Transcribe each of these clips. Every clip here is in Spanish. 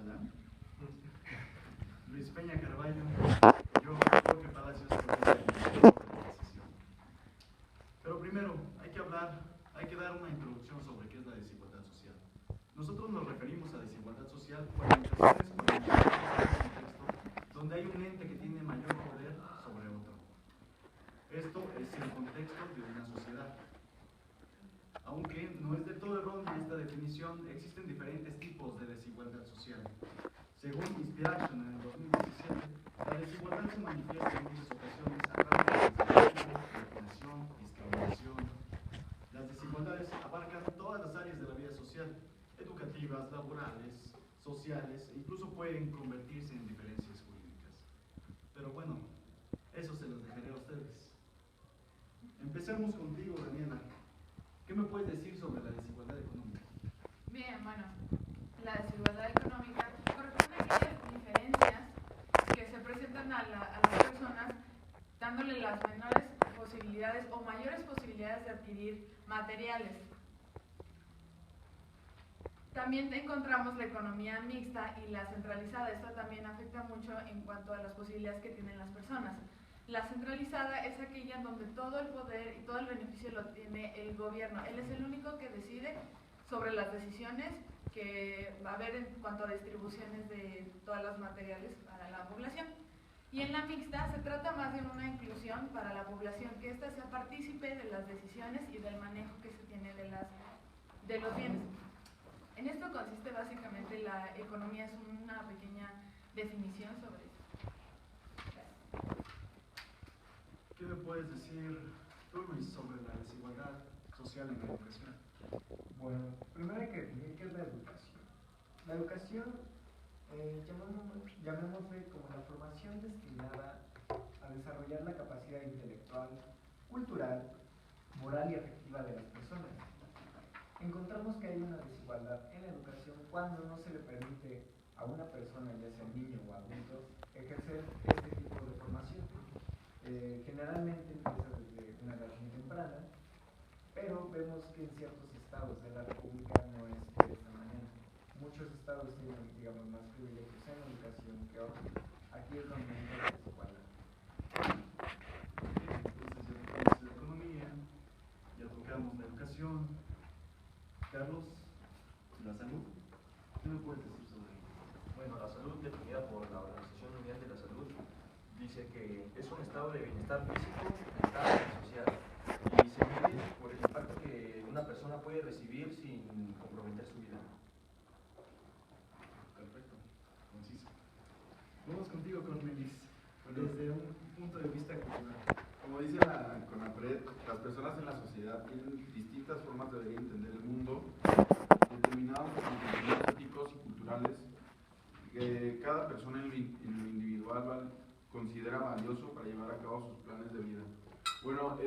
Chalán, Luis Peña Carballo, yo, Jorge Palacios, decisión. Pero primero, hay que dar una introducción sobre qué es la desigualdad social. Nosotros nos referimos a desigualdad social cuando interacciones comunitarias en un contexto donde hay un ente que tiene mayor poder sobre otro. Esto es el contexto de una sociedad. Aunque no es del todo errónea esta definición, existen diferentes tipos de desigualdad social. Según Inspiration en el 2017, la desigualdad se manifiesta en muchas ocasiones a través de racismo, marginación, discriminación. Las desigualdades abarcan todas las áreas de la vida social, educativas, laborales, sociales, e incluso pueden convertirse en diferencias jurídicas. Pero bueno, eso se los dejaré a ustedes. Empecemos contigo, Daniela. ¿Qué me puedes decir sobre la desigualdad económica? Bien, bueno, la desigualdad económica corresponde a aquellas diferencias que se presentan a las personas dándole las menores posibilidades o mayores posibilidades de adquirir materiales. También encontramos la economía mixta y la centralizada. Esto también afecta mucho en cuanto a las posibilidades que tienen las personas. La centralizada es aquella en donde todo el poder y todo el beneficio lo tiene el gobierno. Él es el único que decide sobre las decisiones que va a haber en cuanto a distribuciones de todos los materiales para la población. Y en la mixta se trata más de una inclusión para la población, que ésta sea partícipe de las decisiones y del manejo que se tiene de los bienes. En esto consiste básicamente la economía, es una pequeña definición sobre eso. Gracias. ¿Qué me puedes decir tú, Luis, sobre la desigualdad social en la educación? Bueno, primero hay que definir qué es la educación. La educación, llamémosle como la formación destinada a desarrollar la capacidad intelectual, cultural, moral y afectiva de las personas. Encontramos que hay una desigualdad en la educación cuando no se le permite a una persona, ya sea niño o adulto, ejercer este tipo de formación. Generalmente empieza desde una edad muy temprana, pero vemos que en ciertos estados de la República no es de esta manera. Muchos estados tienen, digamos, más privilegios en la educación que otros. Aquí es donde entra la desigualdad. Entonces ya tocamos la economía, ya tocamos la educación. Carlos, la salud. ¿Qué me puedes decir sobre ello? Bueno, la salud definida por la Organización Mundial de la Salud dice que es un estado de bienestar físico, mental y social, y se mide por el impacto que una persona puede recibir sin comprometer su vida. Perfecto, conciso. Vamos contigo, Cornelis, desde un punto de vista cultural. Como dice la CONAPRED, las personas en la sociedad tienen distintas formas de ver y entender el mundo, determinados por contenidos éticos y culturales que cada persona en lo individual considera valioso para llevar a cabo sus planes de vida. Bueno,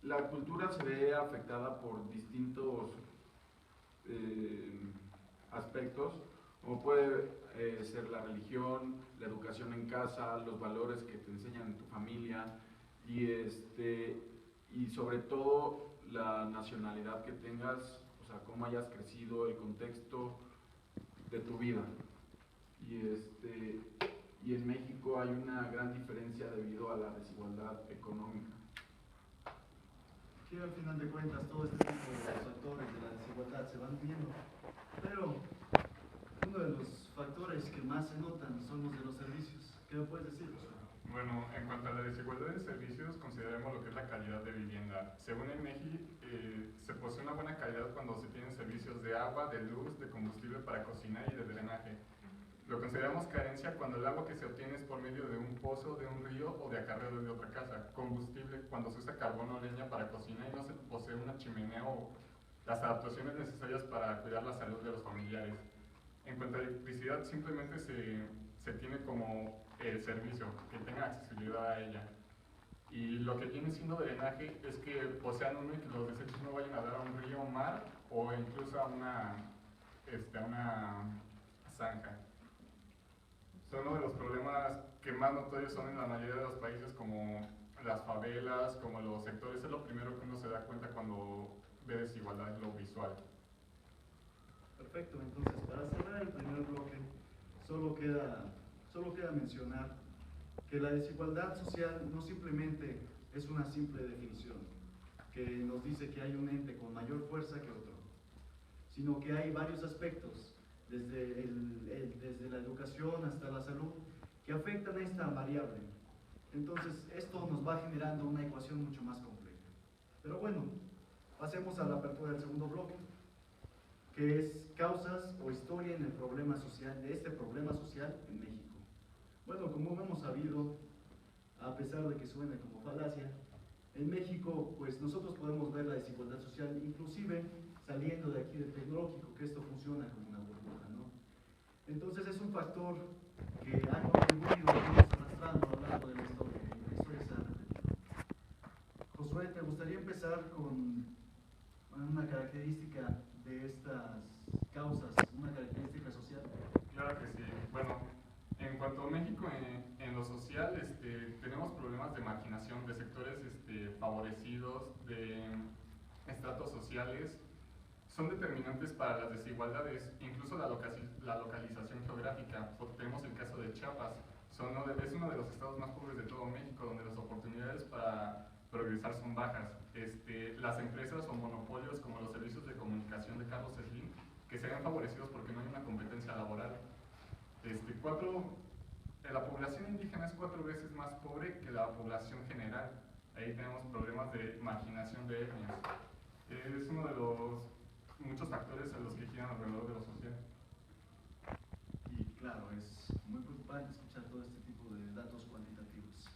la cultura se ve afectada por distintos aspectos, como puede ser la religión, la educación en casa, los valores que te enseñan en tu familia y sobre todo la nacionalidad que tengas, o sea, cómo hayas crecido, el contexto de tu vida. Y en México hay una gran diferencia debido a la desigualdad económica. Que al final de cuentas todo este tipo de factores de la desigualdad se van viendo, pero uno de los factores que más se notan son los de los servicios. ¿Qué me puedes decir, Josué? Bueno, en cuanto a la desigualdad de servicios, consideremos lo que es la calidad de vivienda. Según el INEGI, se posee una buena calidad cuando se tienen servicios de agua, de luz, de combustible para cocinar y de drenaje. Lo consideramos carencia cuando el agua que se obtiene es por medio de un pozo, de un río o de acarreo de otra casa. Combustible cuando se usa carbón o leña para cocinar y no se posee una chimenea o las adaptaciones necesarias para cuidar la salud de los familiares. En cuanto a electricidad, simplemente se tiene como el servicio, que tenga accesibilidad a ella. Y lo que viene siendo drenaje es que posean uno y que los desechos no vayan a dar a un río o mar o incluso a una zanja. Son uno de los problemas que más notorios son en la mayoría de los países, como las favelas, como los sectores. Es lo primero que uno se da cuenta cuando ve desigualdad en lo visual. Perfecto, entonces para cerrar el primer bloque, solo queda mencionar que la desigualdad social no simplemente es una simple definición que nos dice que hay un ente con mayor fuerza que otro, sino que hay varios aspectos, desde la educación hasta la salud, que afectan a esta variable. Entonces, esto nos va generando una ecuación mucho más compleja. Pero bueno, pasemos a la apertura del segundo bloque, que es causas o historia en el problema social, de este problema social en México. Bueno, como hemos sabido, a pesar de que suene como falacia, en México, pues nosotros podemos ver la desigualdad social, inclusive saliendo de aquí del tecnológico, que esto funciona como una burbuja, ¿no? Entonces es un factor que ha contribuido, vamos arrastrando a lo largo de la historia, y la historia se ha repetido. Josué, ¿te gustaría empezar con una característica de estas causas, una característica social? Claro que sí. Bueno, en cuanto a México, en lo social, tenemos problemas de marginación de sectores favorecidos, de estratos sociales. Son determinantes para las desigualdades, incluso la localización geográfica. Tenemos el caso de Chiapas, es uno de los estados más pobres de todo México, donde las oportunidades para progresar son bajas. Las empresas o monopolios como los servicios de comunicación de Carlos Slim, que se ven favorecidos porque no hay una competencia laboral. La población indígena es 4 veces más pobre que la población general. Ahí tenemos problemas de marginación de etnias. Es uno de los muchos factores en los que giran alrededor de lo social. Y claro, es muy preocupante escuchar todo este tipo de datos cuantitativos.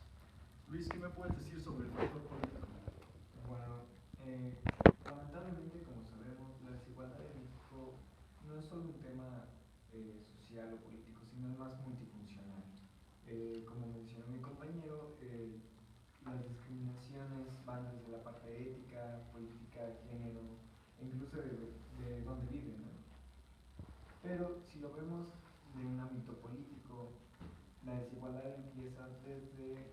Luis, ¿qué me puedes decir sobre el factor político? Bueno, lamentablemente, como sabemos, la desigualdad en México no es solo un tema social o político, sino es más multifuncional. Como mencionó mi compañero, las discriminaciones van desde la parte ética, política, género, e incluso de dónde viven, ¿no? Pero si lo vemos de un ámbito político, la desigualdad empieza desde,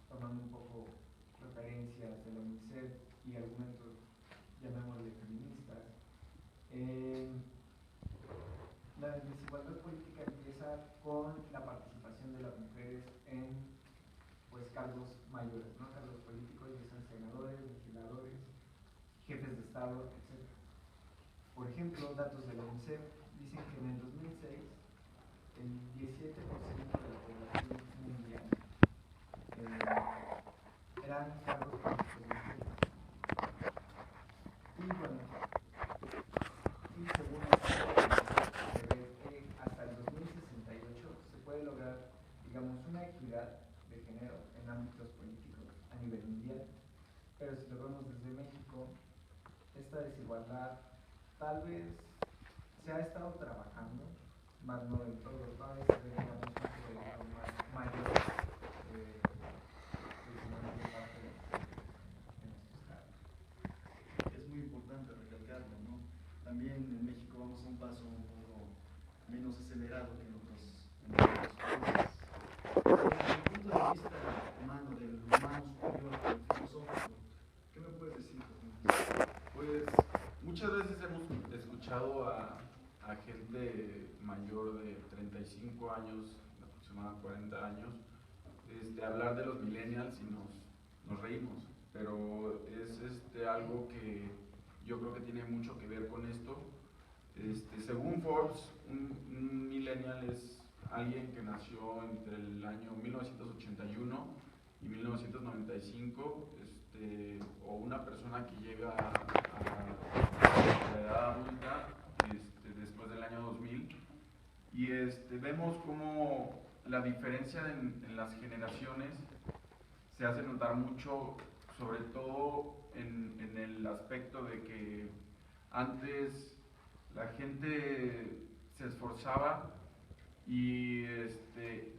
tomando un poco referencias de la UNICEF y argumentos, llamémosle feministas, la desigualdad política empieza con la participación de las mujeres en pues cargos mayores, ¿no? Cargos políticos, ya sean senadores, legisladores, jefes de Estado, etc. Por ejemplo, datos de la UNICEF dicen que en el 2006 el 17% de la población mundial eran cargos políticos de mujeres. Y bueno, y según se ve que hasta el 2068 se puede lograr, digamos, una equidad de género en ámbitos políticos a nivel mundial. Pero si lo vemos desde México, esta desigualdad tal vez se ha estado trabajando, más no del todo, todavía se ve, digamos, un progreso mayor precisamente parte de nuestros cargos. Es muy importante recalcarlo, ¿no? También en México vamos a un paso un poco menos acelerado que en otros países. Desde el punto de vista humano, del humano superior, del filosófico, ¿qué me puedes decir? Pues muchas veces hemos escuchado a gente mayor de 35 años, aproximadamente 40 años, hablar de los millennials y nos reímos, pero es algo que yo creo que tiene mucho que ver con esto. Según Forbes, un millennial es alguien que nació entre el año 1981 y 1995, o una persona que llega a la edad adulta después del año 2000, y vemos cómo la diferencia en las generaciones se hace notar mucho, sobre todo en el aspecto de que antes la gente se esforzaba y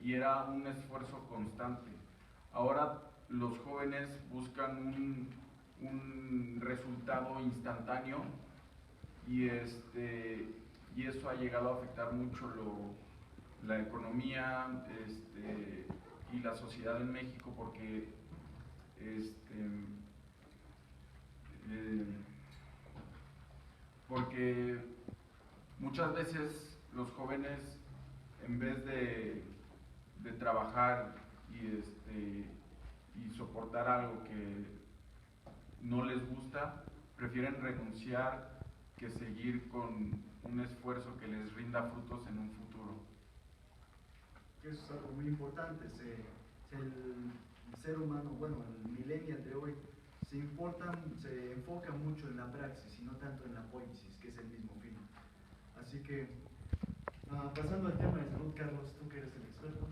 era un esfuerzo constante. Ahora los jóvenes buscan un resultado instantáneo y eso ha llegado a afectar mucho la economía y la sociedad en México, porque muchas veces los jóvenes, en vez de trabajar y soportar algo que no les gusta, prefieren renunciar que seguir con un esfuerzo que les rinda frutos en un futuro. Eso es algo muy importante. El ser humano, bueno, el millennial de hoy, se enfoca mucho en la praxis y no tanto en la poiesis, que es el mismo fin. Así que, pasando al tema de salud, Carlos, tú que eres el experto.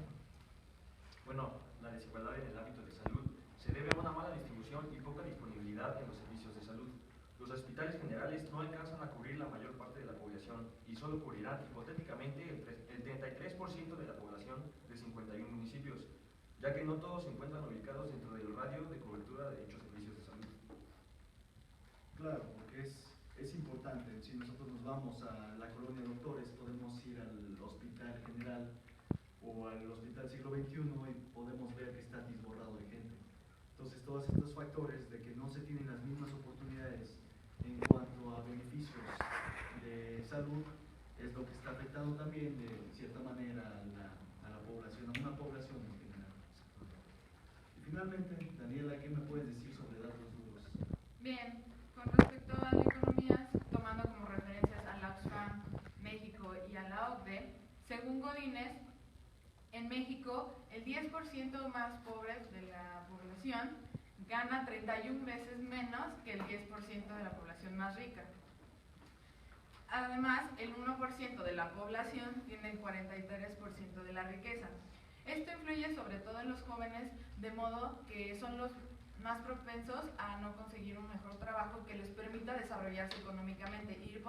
Bueno, la desigualdad en el ámbito de salud se debe a una mala distribución y poca disponibilidad en los servicios de salud. Los hospitales generales no alcanzan a cubrir la mayor parte de la población y solo cubrirán hipotéticamente el 33% de la población de 51 municipios, ya que no todos se encuentran ubicados dentro del radio de cobertura de dichos servicios de salud. Claro, porque es importante. Si nosotros nos vamos a la colonia de doctores, podemos ir al hospital general o al hospital siglo XXI y podemos ver que está desbordado de gente. Entonces, todos estos factores de que no se tienen las mismas oportunidades en cuanto a beneficios de salud es lo que está afectando también de cierta manera a la población, a una población en general. Y finalmente, Daniela, ¿qué me puedes decir sobre datos duros? Bien, con respecto a la economía, tomando como referencias a la Oxfam México y a la OCDE, según Godínez, en México el 10% más pobre de la población gana 31 veces menos que el 10% de la población más rica. Además, el 1% de la población tiene el 43% de la riqueza. Esto influye sobre todo en los jóvenes, de modo que son los más propensos a no conseguir un mejor trabajo que les permita desarrollarse económicamente y ir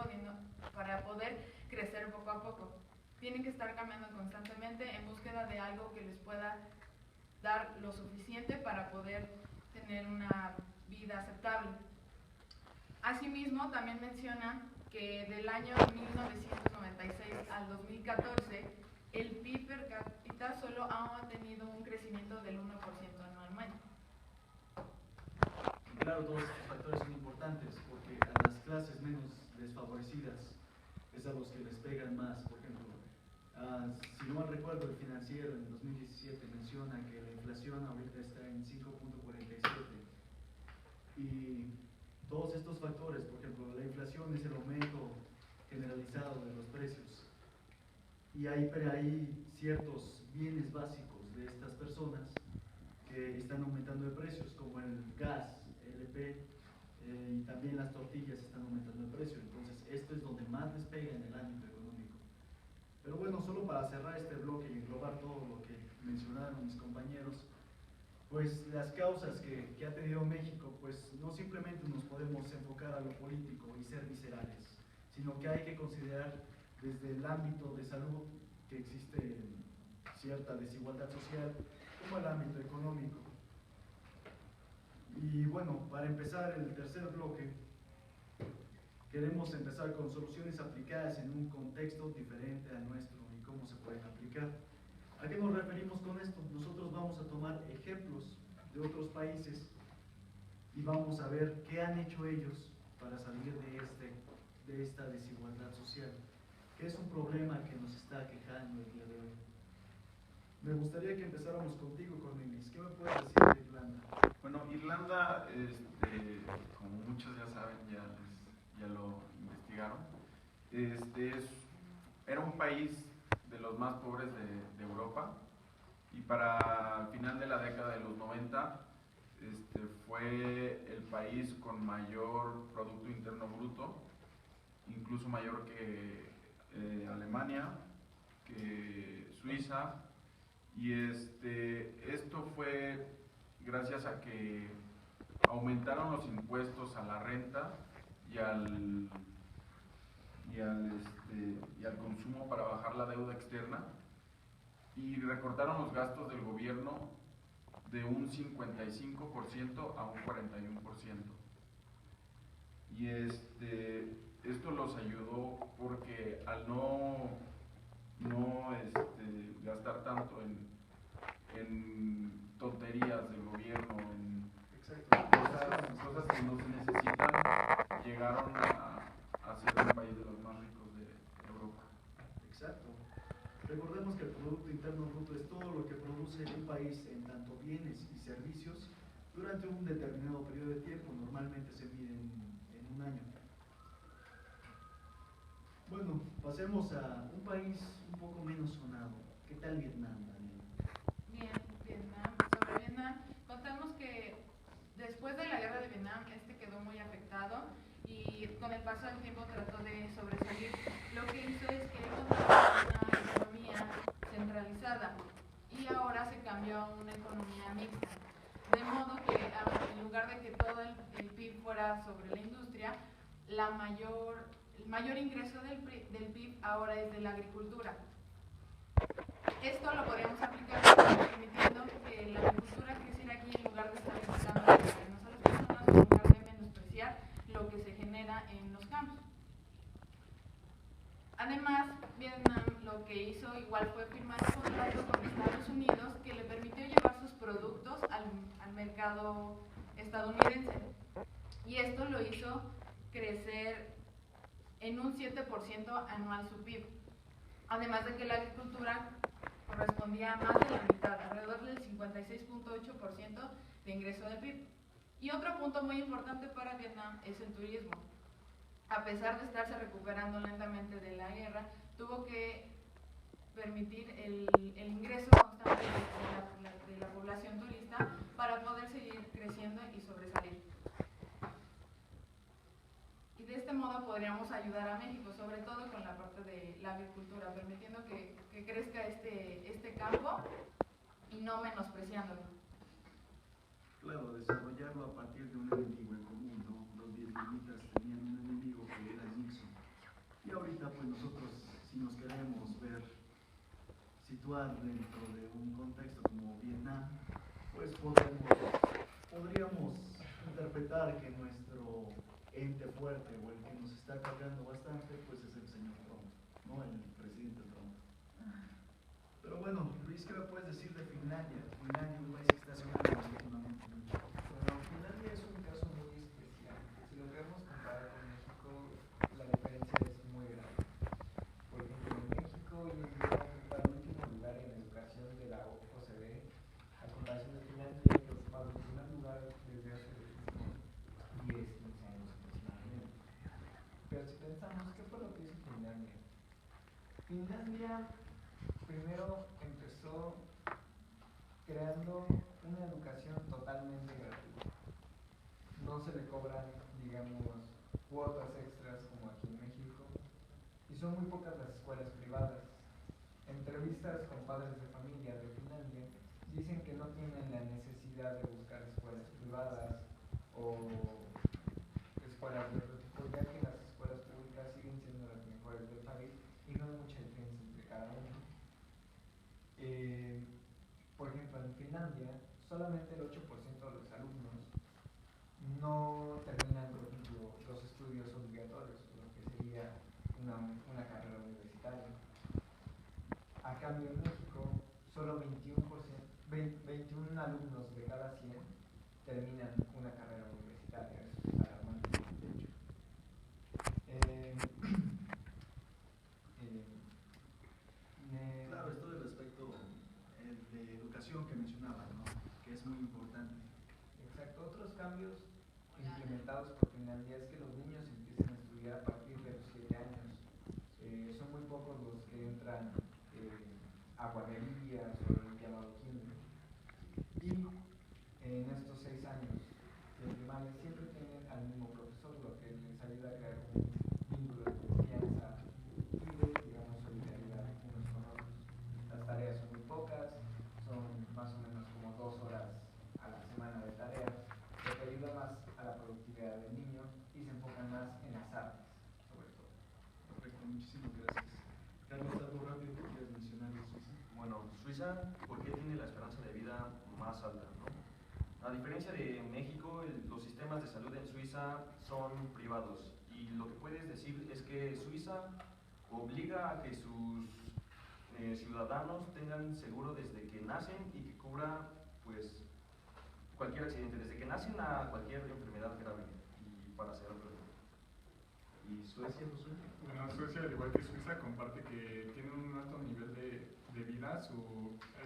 para poder crecer poco a poco. Tienen que estar cambiando constantemente en búsqueda de algo que les pueda dar lo suficiente para poder tener una vida aceptable. Asimismo, también menciona que del año 1996 al 2014, el PIB per cápita solo ha tenido un crecimiento del 1% anualmente. Claro, todos estos factores son importantes porque a las clases menos desfavorecidas es a los que les pegan más. Por ejemplo, si no mal recuerdo, el Financiero en 2017 menciona que la inflación ahorita está en 5.47 y todos estos factores, por ejemplo, la inflación es el aumento generalizado de los precios y hay ciertos bienes básicos de estas personas que están aumentando de precios, como el gas, LP, y también las tortillas están aumentando de precio. Entonces, esto es donde más les pega en el ámbito económico. Pero bueno, solo para cerrar este bloque y englobar todo lo que mencionaron mis compañeros, pues las causas que ha tenido México, pues no simplemente nos podemos enfocar a lo político y ser viscerales, sino que hay que considerar desde el ámbito de salud que existe cierta desigualdad social, como el ámbito económico. Y bueno, para empezar el tercer bloque, queremos empezar con soluciones aplicadas en un contexto diferente al nuestro y cómo se pueden aplicar. ¿A qué nos referimos con esto? Nosotros vamos a tomar ejemplos de otros países y vamos a ver qué han hecho ellos para salir de esta desigualdad social, que es un problema que nos está aquejando el día de hoy. Me gustaría que empezáramos contigo, Cornelis. ¿Qué me puedes decir de Irlanda? Bueno, Irlanda, como muchos ya saben, ya lo investigaron, era un país de los más pobres de Europa y para el final de la década de los 90 fue el país con mayor Producto Interno Bruto, incluso mayor que Alemania, que Suiza, y esto fue gracias a que aumentaron los impuestos a la renta y al consumo para bajar la deuda externa y recortaron los gastos del gobierno de un 55% a un 41%. Y esto los ayudó porque al no gastar tanto en tonterías del gobierno, en cosas que no se necesitan, llegaron a ser un país de los más ricos de Europa. Exacto. Recordemos que el Producto Interno Bruto es todo lo que produce un país en tanto bienes y servicios durante un determinado periodo de tiempo, normalmente se mide en un año. Bueno, pasemos a un país un poco menos sonado. ¿Qué tal Vietnam, Daniel? Bien, Vietnam. Sobre Vietnam, contamos que después de la guerra de Vietnam, este quedó muy afectado y con el paso del tiempo trató de sobresalir. Lo que hizo es que encontró una economía centralizada y ahora se cambió a una economía mixta. De modo que en lugar de que todo el PIB fuera sobre la industria, el mayor ingreso del PIB ahora es de la agricultura. Esto lo podríamos aplicar permitiendo que la agricultura creciera aquí en lugar de estar quitando terrenos a las personas, en lugar de menospreciar lo que se genera en los campos. Además, Vietnam lo que hizo igual fue firmar un contrato con Estados Unidos que le permitió llevar sus productos al mercado estadounidense. Y esto lo hizo crecer en un 7% anual su PIB. Además de que la agricultura correspondía a más de la mitad, alrededor del 56.8% de ingreso del PIB. Y otro punto muy importante para Vietnam es el turismo. A pesar de estarse recuperando lentamente de la guerra, tuvo que permitir el ingreso constante de la población turista para poder seguir creciendo y sobresalir. Y de este modo podríamos ayudar a México, sobre todo con la parte de la agricultura, permitiendo que crezca este campo y no menospreciándolo. Claro, desarrollarlo a partir de un enemigo en común, ¿no? Los vietnamitas tenían un enemigo que era Nixon. Y ahorita, pues nosotros, si nos queremos situar dentro de un contexto como Vietnam, pues podríamos interpretar que nuestro ente fuerte o el que nos está cargando bastante, pues es el señor Trump, no el presidente Trump. Pero bueno, Luis, ¿qué me puedes decir de Finlandia? Finlandia, un país que está sonando últimamente mucho. Bueno, Finlandia es un caso muy especial. Si lo queremos comparar con México, la diferencia es muy grande. Por ejemplo, en México hoy en día ocupa el último lugar en educación de la OCDE, a comparación de Finlandia, que ocupa el primer lugar desde hace unos 10-15 años aproximadamente. Pero si pensamos, ¿qué fue lo que hizo Finlandia? Finlandia primero empezó creando una educación totalmente gratuita. No se le cobran, digamos, cuotas extras como aquí en México, y son muy pocas las escuelas privadas. Entrevistas con padres de familia de Finlandia dicen que no tienen la necesidad de buscar escuelas privadas o escuelas de otro tipo, ya que las escuelas públicas siguen siendo las mejores del país y no hay mucha diferencia entre cada una. Por ejemplo, en Finlandia, solamente el 8% de los alumnos no terminan, por ejemplo, los estudios obligatorios, lo que sería una carrera universitaria. A cambio, en México, solo 21 alumnos de cada 100 terminan una carrera universitaria. Eso es alarmante, de hecho. Claro, esto del aspecto de educación que mencionabas, ¿no? Que es muy importante. Exacto. Otros cambios implementados por Finlandia es que los niños empiezan a estudiar a partir de los 7 años. Son muy pocos los que entran a guarderías o el llamado kinder. Y en estos 6 años de primaria siempre tienen al mismo profesor, lo que les ayuda a crear un vínculo de confianza y de, digamos, solidaridad unos con otros. Las tareas son muy pocas, son más o menos como 2 horas a la semana de tareas, lo que ayuda más a la productividad del niño y se enfocan más en las artes, sobre todo. Perfecto, muchísimas gracias. Carlos, algo rápido que quieras mencionar de Suiza. Bueno, Suiza, ¿por qué tiene la esperanza de vida más alta, ¿no? A diferencia de México, los sistemas de salud en Suiza son privados y lo que puedes decir es que Suiza obliga a que sus ciudadanos tengan seguro desde que nacen y que cubra pues cualquier accidente, desde que nacen a cualquier enfermedad grave y para hacer ¿Y Suecia, Josué? Bueno, Suecia, al igual que Suiza, comparte que tiene un alto nivel de vida.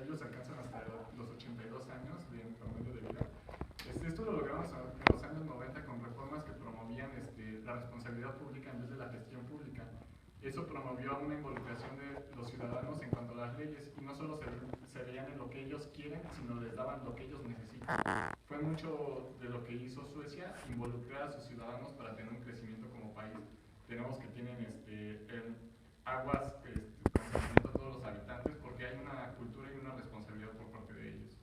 Ellos alcanzan hasta los 82 años de promedio de vida. Esto lo lograron en los años 90 con reformas que promovían la responsabilidad pública en vez de la gestión pública. Eso promovió una involucración de los ciudadanos en cuanto a las leyes y no solo se veían en lo que ellos quieren, sino les daban lo que ellos necesitan. Fue mucho de lo que hizo Suecia, involucrar a sus ciudadanos para tener un crecimiento como país. Tenemos que tienen aguas con saneamiento a todos los habitantes porque hay una cultura y una responsabilidad por parte de ellos.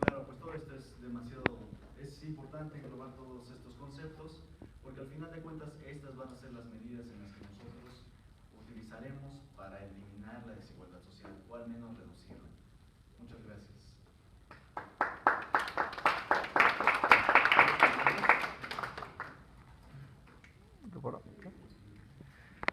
Claro, pues todo esto es importante englobar todos estos conceptos, porque al final de cuentas estas van a ser las medidas en las que nosotros utilizaremos para eliminar la desigualdad social, o al menos reducirla. Muchas gracias.